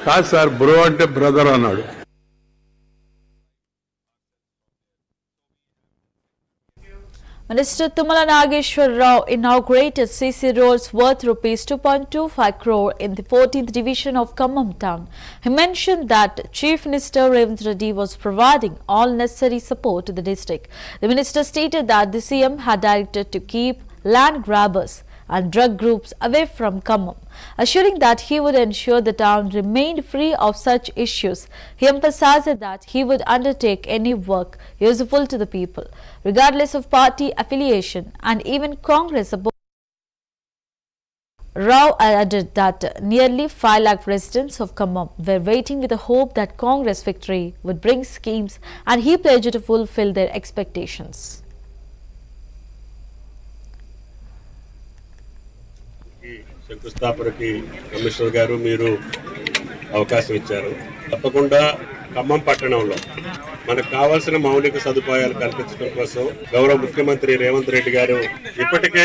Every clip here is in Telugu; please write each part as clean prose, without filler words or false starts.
కాదు సార్, బ్రో అంటే బ్రదర్ అన్నాడు. Minister Tumala Nageshwar Rao inaugurated CC roads worth rupees 2.25 crore in the 14th division of Khammam town. He mentioned that Chief Minister Revanth Reddy was providing all necessary support to the district. The minister stated that the CM had directed to keep land grabbers and drug groups away from Khammam, assuring that he would ensure the town remained free of such issues. He emphasized that he would undertake any work useful to the people, regardless of party affiliation and even Congress support. Rao added that nearly 5 lakh residents of Khammam were waiting with the hope that Congress victory would bring schemes, and he pledged to fulfill their expectations. శంకుస్థాపనకి కమిషనర్ గారు మీరు అవకాశం ఇచ్చారు. తప్పకుండా ఖమ్మం పట్టణంలో మనకు కావాల్సిన మౌలిక సదుపాయాలు కల్పించడం కోసం గౌరవ ముఖ్యమంత్రి రేవంత్ రెడ్డి గారు ఇప్పటికే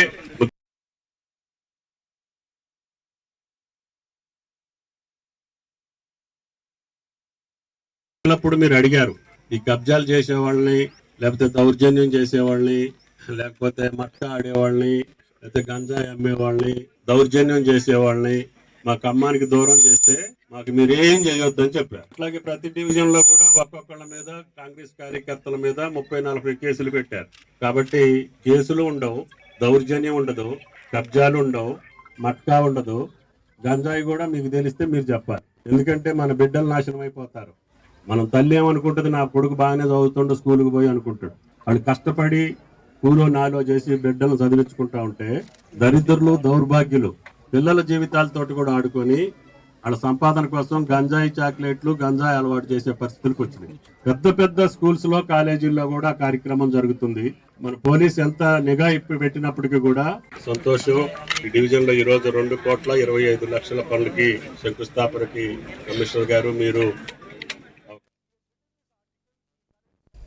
మీరు అడిగారు, ఈ కబ్జాలు చేసేవాళ్ళని, లేకపోతే దౌర్జన్యం చేసేవాళ్ళని, లేకపోతే మట్ట ఆడేవాళ్ళని, లేకపోతే గంజాయి అమ్మేవాళ్ళని, దౌర్జన్యం చేసేవాళ్ళని మా ఖమ్మానికి దూరం చేస్తే మాకు మీరు ఏం చేయొద్దని చెప్పారు. అట్లాగే ప్రతి డివిజన్ లో కూడా ఒక్కొక్కళ్ళ మీద, కాంగ్రెస్ కార్యకర్తల మీద 30-40 కేసులు పెట్టారు. కాబట్టి కేసులు ఉండవు, దౌర్జన్యం ఉండదు, కబ్జాలు ఉండవు, మట్కా ఉండదు, గంజాయి కూడా మీకు తెలిస్తే మీరు చెప్పాలి. ఎందుకంటే మన బిడ్డలు నాశనం అయిపోతారు. మనం తల్లి ఏమనుకుంటుంది, నా కొడుకు బాగానే చదువుతుండో స్కూల్కి పోయి అనుకుంటాడు. వాళ్ళు కష్టపడి కూలో నాలో చేసి బిడ్డలను చదివించుకుంటా ఉంటే దరిద్రులు, దౌర్భాగ్యులు పిల్లల జీవితాలతోటి కూడా ఆడుకొని వాళ్ళ సంపాదన కోసం గంజాయి చాక్లెట్లు, గంజాయి అలవాటు చేసే పరిస్థితులకు వచ్చినాయి. పెద్ద పెద్ద స్కూల్స్ లో, కాలేజీల్లో కూడా కార్యక్రమం జరుగుతుంది. మన పోలీస్ ఎంత నిఘా పెట్టినప్పటికీ కూడా సంతోషం. ఈ డివిజన్ లో ఈ రోజు 2,25,00,000 పనులకి శంకుస్థాపనకి కమిషనర్ గారు మీరు